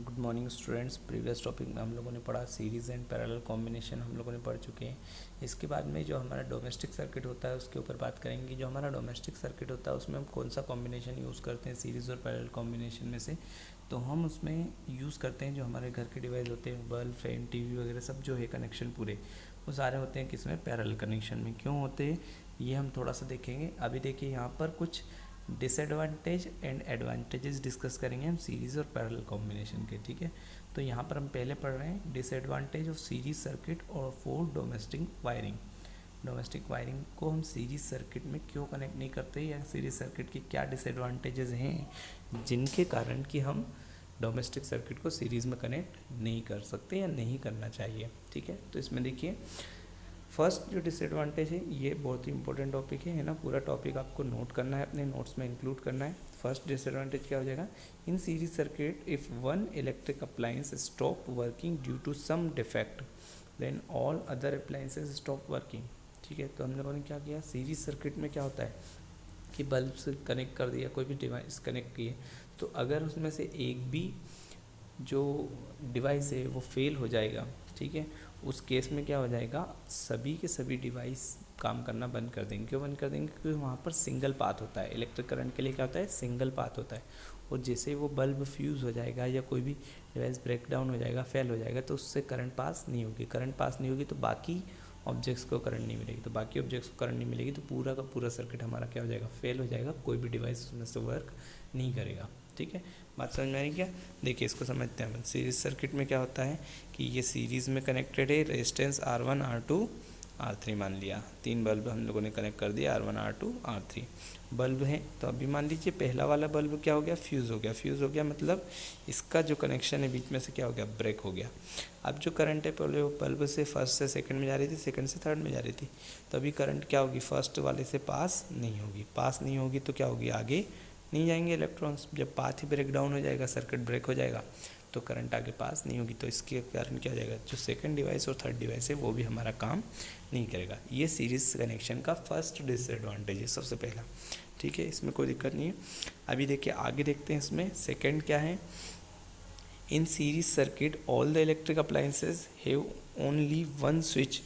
Good morning students. Previous topic में हम लोगों ने पढ़ा सीरीज़ एंड पैरेलल कॉम्बिनेशन हम लोगों ने पढ़ चुके हैं। इसके बाद में जो हमारा डोमेस्टिक सर्किट होता है उसके ऊपर बात करेंगे। जो हमारा डोमेस्टिक सर्किट होता है उसमें हम कौन सा कॉम्बिनेशन यूज़ करते हैं सीरीज़ और पैरेलल कॉम्बिनेशन में से, तो हम उसमें यूज़ करते हैं जो हमारे घर के डिवाइस होते हैं, बल्ब, फैन, टीवी वगैरह सब जो है कनेक्शन पूरे वो सारे होते हैं किसमें, पैरेलल कनेक्शन में। क्यों होते हैं ये हम थोड़ा सा देखेंगे। अभी देखिए यहाँ पर कुछ डिसएडवांटेज एंड एडवांटेजेस डिस्कस करेंगे हम सीरीज़ और पैरेलल कॉम्बिनेशन के। ठीक है, तो यहाँ पर हम पहले पढ़ रहे हैं डिसएडवांटेज ऑफ सीरीज सर्किट और for domestic wiring. Domestic wiring को हम सीरीज सर्किट में क्यों कनेक्ट नहीं करते, या सीरीज सर्किट के क्या डिसएडवांटेजेस हैं जिनके कारण कि हम डोमेस्टिक सर्किट को सीरीज़ में कनेक्ट नहीं कर सकते या नहीं करना चाहिए। ठीक है, तो इसमें देखिए फर्स्ट जो डिसएडवांटेज है ये बहुत ही इंपॉर्टेंट टॉपिक है ना। पूरा टॉपिक आपको नोट करना है, अपने नोट्स में इंक्लूड करना है। फर्स्ट डिसएडवांटेज क्या हो जाएगा, in series circuit if one electric appliance stop working due to some defect then all other appliances stop working. ठीक है, तो हम लोगों ने क्या किया, सीरीज सर्किट में क्या होता है कि बल्ब से कनेक्ट कर दिया, कोई भी डिवाइस कनेक्ट किए, तो अगर उसमें से एक भी जो डिवाइस है वो फेल हो जाएगा, ठीक है, उस केस में क्या हो जाएगा, सभी के सभी डिवाइस काम करना बंद कर देंगे। क्यों बंद कर देंगे, क्योंकि वहाँ पर सिंगल पाथ होता है। इलेक्ट्रिक करंट के लिए क्या होता है, सिंगल पाथ होता है। और जैसे वो बल्ब फ्यूज़ हो जाएगा या कोई भी डिवाइस ब्रेक डाउन हो जाएगा, फेल हो जाएगा, तो उससे करंट पास नहीं होगी। करंट पास नहीं होगी तो बाकी ऑब्जेक्ट्स को करंट नहीं मिलेगी, तो बाकी ऑब्जेक्ट्स को करंट नहीं मिलेगी तो पूरा का पूरा सर्किट हमारा क्या हो जाएगा, फेल हो जाएगा। कोई भी डिवाइस उसमें से वर्क नहीं करेगा। ठीक है, बात समझ में आ रही क्या। देखिए इसको समझते हैं। सीरीज सर्किट में क्या होता है कि ये सीरीज़ में कनेक्टेड है, रेजिस्टेंस R1 R2 R3 मान लिया। तीन बल्ब हम लोगों ने कनेक्ट कर दिया, R1 R2 R3 बल्ब हैं। तो अभी मान लीजिए पहला वाला बल्ब क्या हो गया, फ्यूज़ हो गया। फ्यूज़ हो गया मतलब इसका जो कनेक्शन है बीच में से क्या हो गया, ब्रेक हो गया। अब जो करंट है पहले वो बल्ब से फर्स्ट से सेकंड में जा रही थी, सेकंड से थर्ड में जा रही थी, तो अभी करंट क्या होगी, फर्स्ट वाले से पास नहीं होगी। पास नहीं होगी तो क्या होगी, आगे नहीं जाएंगे इलेक्ट्रॉन्स। जब पाथ ही ब्रेक डाउन हो जाएगा, सर्किट ब्रेक हो जाएगा, तो करंट आगे पास नहीं होगी। तो इसके कारण क्या हो जाएगा, जो सेकंड डिवाइस और थर्ड डिवाइस है वो भी हमारा काम नहीं करेगा। ये सीरीज कनेक्शन का फर्स्ट डिसएडवांटेज है सबसे पहला। ठीक है, इसमें कोई दिक्कत नहीं है। अभी देखिए आगे देखते हैं इसमें सेकंड क्या है। In series circuit all the electric appliances have only one switch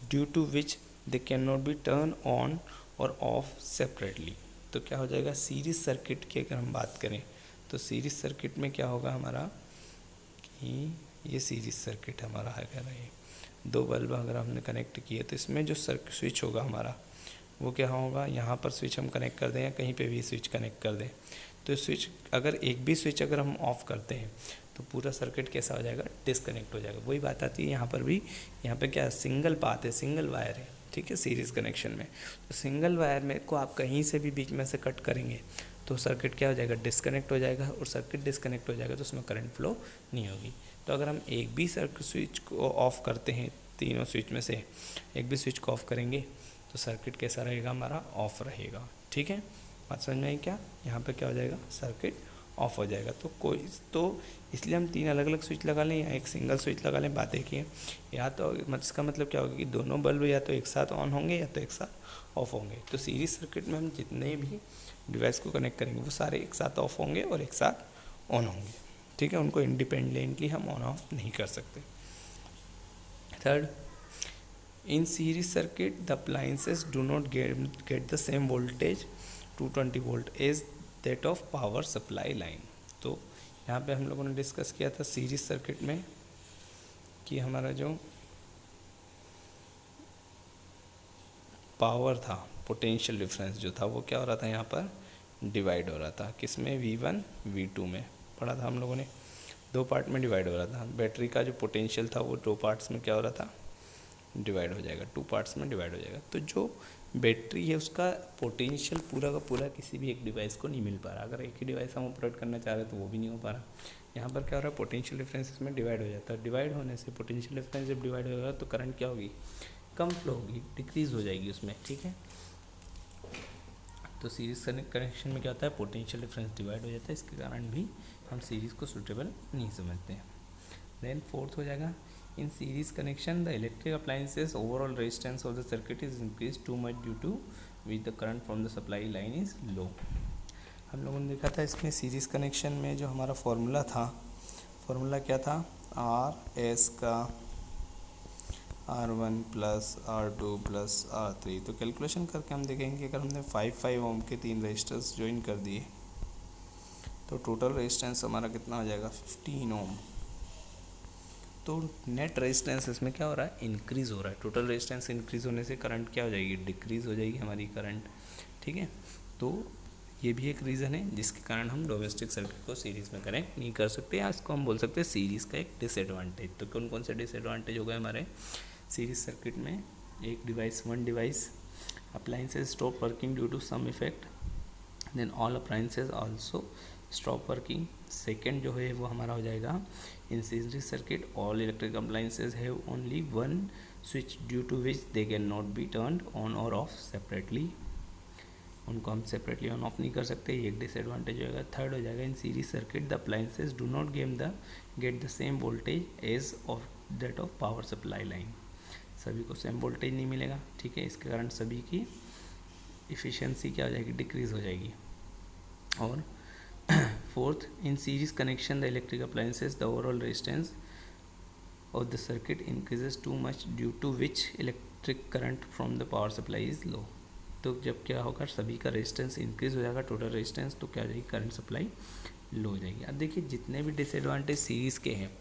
due to which they can not be turn on और ऑफ सेपरेटली। तो क्या हो जाएगा, सीरीज सर्किट की अगर हम बात करें तो सीरीज सर्किट में क्या होगा हमारा कि ये सीरीज सर्किट हमारा है, अगर ये दो बल्ब अगर हमने कनेक्ट किए तो इसमें जो स्विच होगा हमारा वो क्या होगा, यहाँ पर स्विच हम कनेक्ट कर दें या कहीं पे भी स्विच कनेक्ट कर दें, तो स्विच अगर एक भी स्विच अगर हम ऑफ़ करते हैं तो पूरा सर्किट कैसा हो जाएगा, डिसकनेक्ट हो जाएगा। वही बात आती है यहाँ पर भी। यहाँ पे क्या सिंगल पाथ है, सिंगल वायर है। ठीक है, सीरीज़ कनेक्शन में तो सिंगल वायर में को आप कहीं से भी बीच में से कट करेंगे तो सर्किट क्या हो जाएगा, डिसकनेक्ट हो जाएगा। और सर्किट डिसकनेक्ट हो जाएगा तो उसमें करंट फ्लो नहीं होगी। तो अगर हम एक भी सर्किट स्विच को ऑफ़ करते हैं, तीनों स्विच में से एक भी स्विच को ऑफ़ करेंगे तो सर्किट कैसा रहेगा, हमारा ऑफ रहेगा। ठीक है, बात समझ में आई क्या। यहाँ पे क्या हो जाएगा, सर्किट ऑफ हो जाएगा। तो इसलिए हम तीन अलग अलग स्विच लगा लें या एक सिंगल स्विच लगा लें, बात एक ही है। या तो इसका मतलब क्या होगा कि दोनों बल्ब या तो एक साथ ऑन होंगे या तो एक साथ ऑफ होंगे। तो सीरीज सर्किट में हम जितने भी डिवाइस को कनेक्ट करेंगे वो सारे एक साथ ऑफ होंगे और एक साथ ऑन होंगे। ठीक है, उनको इंडिपेंडेंटली हम ऑन ऑफ नहीं कर सकते। Third, in series circuit the appliances do not get the same voltage 220 volt as that of power supply line। तो यहाँ पे हम लोगों ने डिस्कस किया था सीरीज सर्किट में कि हमारा जो पावर था, पोटेंशियल डिफरेंस जो था वो क्या हो रहा था, यहाँ पर डिवाइड हो रहा था। किस में, V1 V2 में पढ़ा था हम लोगों ने। दो पार्ट में डिवाइड हो रहा था। बैटरी का जो पोटेंशियल था वो दो पार्ट्स में क्या हो रहा था, डिवाइड हो जाएगा, टू पार्ट्स में डिवाइड हो जाएगा। तो जो बैटरी है उसका पोटेंशियल पूरा का पूरा किसी भी एक डिवाइस को नहीं मिल पा रहा। अगर एक ही डिवाइस हम ऑपरेट करना चाह रहे हैं तो वो भी नहीं हो पा रहा। यहाँ पर क्या हो रहा है, पोटेंशियल डिफरेंस इसमें डिवाइड हो जाता है। डिवाइड होने से पोटेंशियल डिफरेंस जब डिवाइड होगा तो करंट क्या होगी, कम फ्लो होगी, डिक्रीज़ हो जाएगी उसमें। ठीक है, तो सीरीज कनेक्शन में क्या होता है, पोटेंशियल डिफरेंस डिवाइड हो जाता है, इसके कारण भी हम सीरीज़ को सूटेबल नहीं समझते हैं। देन फोर्थ हो जाएगा, in series connection the electric appliances overall resistance of the circuit is increased too much due to which the current from the supply line is low। हम लोगों ने देखा था इसमें सीरीज़ कनेक्शन में जो हमारा फार्मूला था, फॉर्मूला क्या था, RS का R1 plus R2 plus R3। तो कैलकुलेशन करके हम देखेंगे अगर हमने 5 ओम के 3 रेजिस्टर्स ज्वाइन कर दिए तो टोटल रेजिस्टेंस हमारा कितना हो जाएगा, 15 ओम। तो नेट रेजिस्टेंस इसमें क्या हो रहा है, इंक्रीज़ हो रहा है। टोटल रेजिस्टेंस इंक्रीज़ होने से करंट क्या हो जाएगी, डिक्रीज़ हो जाएगी हमारी करंट, ठीक है। तो ये भी एक रीज़न है जिसके कारण हम डोमेस्टिक सर्किट को सीरीज़ में कनेक्ट नहीं कर सकते, या इसको हम बोल सकते हैं सीरीज़ का एक डिसएडवांटेज। तो कौन कौन से डिसएडवांटेज हो गए हमारे सीरीज सर्किट में, one device appliances stop working due to some effect, then all appliances also stop working। Second जो है वो हमारा हो जाएगा in series circuit all electric appliances have only one switch due to which they can not be turned on और off separately, उनको हम separately on off नहीं कर सकते, ये एक डिसएडवांटेज होगा। थर्ड हो जाएगा in series circuit the appliances do not get the same voltage as of that of power supply line, सभी को सेम वोल्टेज नहीं मिलेगा, ठीक है। इसके कारण सभी की इफ़िशियंसी क्या हो जाएगी, डिक्रीज़ हो जाएगी। और fourth, in series connection the electric appliances the overall resistance of the circuit increases too much due to which electric current from the power supply is low. तो जब क्या होगा, सभी का रेजिस्टेंस इंक्रीज़ हो जाएगा, टोटल रेजिस्टेंस, तो क्या हो जाएगी, करंट सप्लाई लो हो जाएगी। अब देखिए जितने भी डिसएडवांटेज सीरीज़ के हैं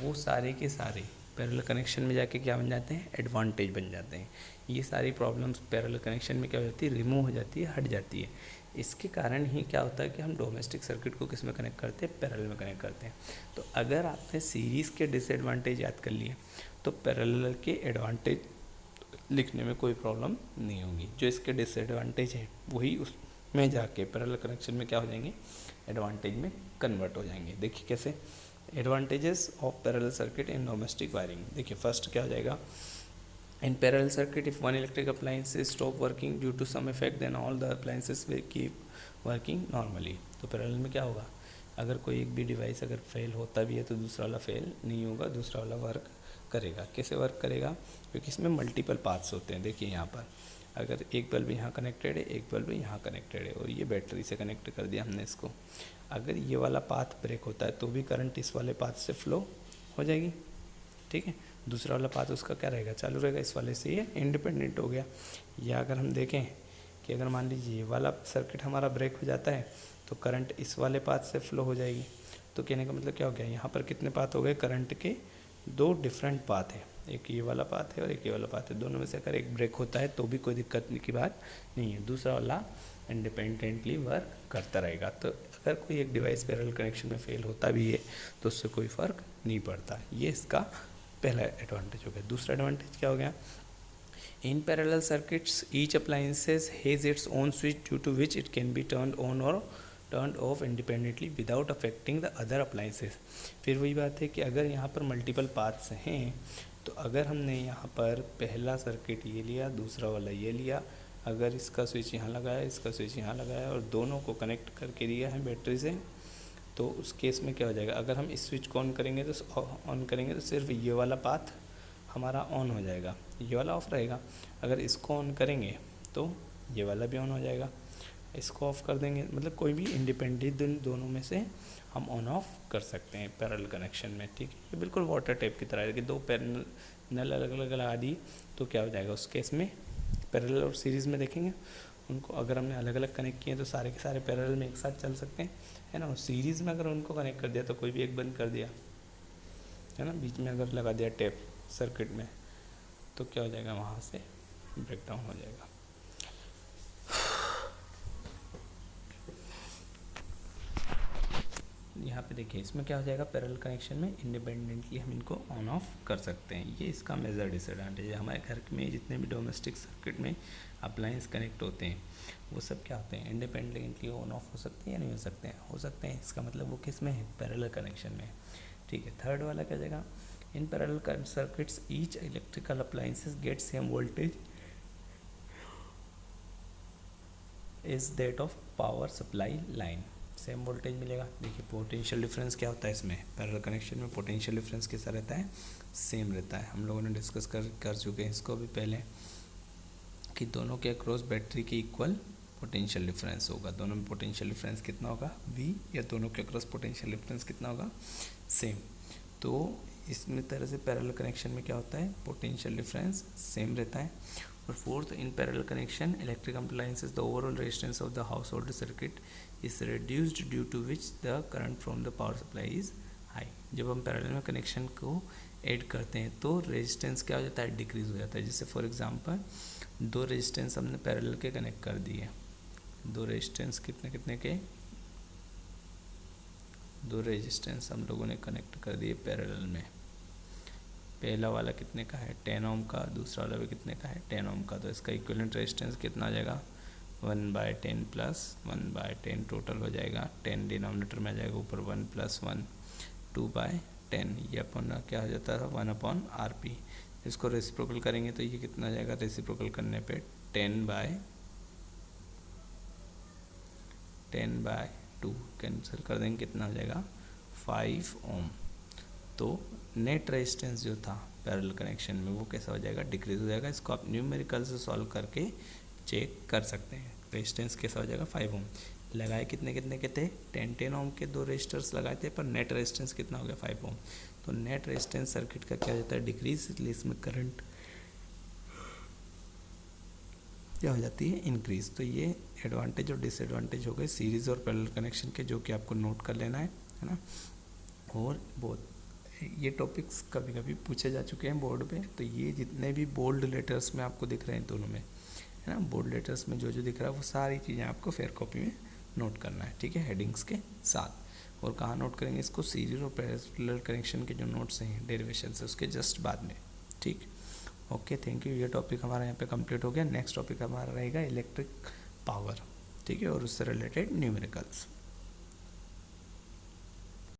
वो सारे के सारे पैरेलल कनेक्शन में जाके क्या बन जाते हैं, एडवांटेज बन जाते हैं। ये सारी प्रॉब्लम्स पैरेलल कनेक्शन में क्या हो जाती है, रिमूव हो जाती है, हट जाती है। इसके कारण ही क्या होता है कि हम डोमेस्टिक सर्किट को किस में कनेक्ट करते हैं, पैरेलल में कनेक्ट करते हैं। तो अगर आपने सीरीज़ के डिसएडवांटेज याद कर लिए तो पैरेलल के एडवांटेज लिखने में कोई प्रॉब्लम नहीं होगी। जो इसके डिसएडवांटेज है वही उसमें जाके पैरेलल कनेक्शन में क्या हो जाएंगे, एडवांटेज में कन्वर्ट हो जाएंगे। देखिए कैसे, advantages of parallel circuit in domestic wiring. देखिए फर्स्ट क्या हो जाएगा, in parallel circuit if one electric appliances stop working due to some effect then all the appliances will keep working normally. तो पैरेलल में क्या होगा, अगर कोई एक भी डिवाइस अगर फेल होता भी है तो दूसरा वाला फेल नहीं होगा, दूसरा वाला वर्क करेगा। कैसे वर्क करेगा, क्योंकि इसमें मल्टीपल पाथ्स होते हैं। देखिए यहाँ पर अगर एक बल्ब यहाँ कनेक्टेड है, एक बल्ब यहाँ कनेक्टेड है, और ये बैटरी से कनेक्ट कर दिया हमने इसको। अगर ये वाला पाथ ब्रेक होता है तो भी करंट इस वाले पाथ से फ्लो हो जाएगी, ठीक है। दूसरा वाला पाथ उसका क्या रहेगा, चालू रहेगा, इस वाले से ये इंडिपेंडेंट हो गया। या अगर हम देखें कि अगर मान लीजिए ये वाला सर्किट हमारा ब्रेक हो जाता है तो करंट इस वाले पाथ से फ्लो हो जाएगी। तो कहने का मतलब क्या हो गया, यहाँ पर कितने पाथ हो गए, करंट के दो डिफरेंट पाथ है, एक ये वाला पाथ है और एक ये वाला पाथ है। दोनों में से अगर एक ब्रेक होता है तो भी कोई दिक्कत की बात नहीं है, दूसरा वाला इंडिपेंडेंटली वर्क करता रहेगा। तो अगर कोई एक डिवाइस पैरेलल कनेक्शन में फेल होता भी है तो उससे कोई फ़र्क नहीं पड़ता। ये इसका पहला एडवांटेज हो गया। दूसरा एडवांटेज क्या हो गया, in parallel circuits each appliances has its own switch due to which it can be turned on और turn off independently without affecting the other appliances. फिर वही बात है कि अगर यहाँ पर मल्टीपल पाथ्स हैं तो अगर हमने यहाँ पर पहला सर्किट ये लिया, दूसरा वाला ये लिया, अगर इसका स्विच यहाँ लगाया, इसका स्विच यहाँ लगाया और दोनों को कनेक्ट करके दिया है बैटरी से, तो उस केस में क्या हो जाएगा, अगर हम इस स्विच को ऑन करेंगे तो सिर्फ ये वाला पाथ हमारा ऑन हो जाएगा, ये वाला ऑफ रहेगा। अगर इसको ऑन करेंगे तो ये वाला भी ऑन हो जाएगा, इसको ऑफ़ कर देंगे, मतलब कोई भी इंडिपेंडेंट दोनों में से हम ऑन ऑफ कर सकते हैं पैरेलल कनेक्शन में, ठीक है। ये बिल्कुल वाटर टैप की तरह है कि दो पैरेलल नल अलग अलग लगा दी तो क्या हो जाएगा, उस केस में पैरेलल और सीरीज़ में देखेंगे उनको अगर हमने अलग अलग कनेक्ट किए तो सारे के सारे पैरेलल में एक साथ चल सकते हैं, है ना। और सीरीज़ में अगर उनको कनेक्ट कर दिया तो कोई भी एक बंद कर दिया, है ना, बीच में अगर लगा दिया टैप सर्किट में तो क्या हो जाएगा, वहाँ से ब्रेक डाउन हो जाएगा। यहाँ पे देखिए इसमें क्या हो जाएगा, पैरेलल कनेक्शन में इंडिपेंडेंटली हम इनको ऑन ऑफ कर सकते हैं। ये इसका मेजर डिसएडवांटेज है। हमारे घर में जितने भी डोमेस्टिक सर्किट में अप्लायंस कनेक्ट होते हैं वो सब क्या होते हैं, इंडिपेंडेंटली ऑन ऑफ हो सकते हैं या नहीं हो सकते हैं। इसका मतलब वो किस में है, पैरेलल कनेक्शन में, ठीक है। थर्ड वाला क्या हो जाएगा, in parallel circuits each electrical appliances get same voltage is that of power supply line, same voltage मिलेगा। देखिए पोटेंशियल डिफरेंस क्या होता है इसमें, पैरेलल कनेक्शन में पोटेंशियल डिफरेंस कैसा रहता है, सेम रहता है। हम लोगों ने डिस्कस कर चुके हैं इसको भी पहले कि दोनों के अक्रॉस बैटरी की इक्वल पोटेंशियल डिफरेंस होगा। दोनों में पोटेंशियल डिफरेंस कितना होगा V, या दोनों के अक्रॉस पोटेंशियल डिफरेंस कितना होगा सेम। तो इसमें तरह से पैरेलल कनेक्शन में क्या होता है, पोटेंशियल डिफरेंस सेम रहता है। और fourth, in parallel connection electric appliances the overall resistance of the household circuit is reduced due to which the current from the power supply is high. जब हम parallel में connection को add करते हैं तो रेजिस्टेंस क्या हो जाता है, डिक्रीज हो जाता है। जैसे फॉर एग्जांपल दो रेजिस्टेंस हमने पैरेलल के कनेक्ट कर दिए, दो रेजिस्टेंस कितने कितने के, दो रेजिस्टेंस हम लोगों ने कनेक्ट कर दिए पैरेलल में। पहला वाला कितने का है 10 ओम का, दूसरा वाला भी कितने का है 10 ओम का। तो इसका इक्विवेलेंट रेजिस्टेंस कितना आ जाएगा 1/10 प्लस 1/10 टोटल हो जाएगा। 10 डिनोमिनेटर में आ जाएगा, ऊपर 1 + 1 2/10, ये अपन क्या हो जाता था 1/RP। इसको रेसिप्रोकल करेंगे तो ये कितना आ जाएगा, रेसिप्रोकल करने पे 10/2 कैंसिल कर देंगे, कितना हो जाएगा 5 ओम। तो नेट रेजिस्टेंस जो था पैरेलल कनेक्शन में वो कैसा हो जाएगा, डिक्रीज हो जाएगा। इसको आप न्यूमेरिकल से सॉल्व करके चेक कर सकते हैं। रेजिस्टेंस कैसा हो जाएगा 5 ओम। लगाए कितने कितने के थे 10 ओम के दो रेजिस्टर्स लगाए थे, पर नेट रेजिस्टेंस कितना हो गया 5 ओम। तो नेट रेजिस्टेंस सर्किट का क्या हो जाता है डिक्रीज, इसलिए इसमें करंट क्या हो जाती है इंक्रीज। तो ये एडवांटेज और डिसएडवांटेज हो गए सीरीज और पैरेलल कनेक्शन के, जो कि आपको नोट कर लेना है ना। और बहुत ये टॉपिक्स कभी कभी पूछे जा चुके हैं बोर्ड पे। तो ये जितने भी बोल्ड लेटर्स में आपको दिख रहे हैं दोनों में, है ना, बोल्ड लेटर्स में जो जो दिख रहा है वो सारी चीज़ें आपको फेयर कॉपी में नोट करना है, ठीक है, हेडिंग्स के साथ। और कहाँ नोट करेंगे इसको, सीरीज और पैरेलल कनेक्शन के जो नोट्स हैं डेरिवेशन से उसके जस्ट बाद में, ठीक। Okay, thank you. ये टॉपिक हमारा यहाँ पे कंप्लीट हो गया। नेक्स्ट टॉपिक हमारा रहेगा इलेक्ट्रिक पावर, ठीक है, और उससे रिलेटेड न्यूमेरिकल्स।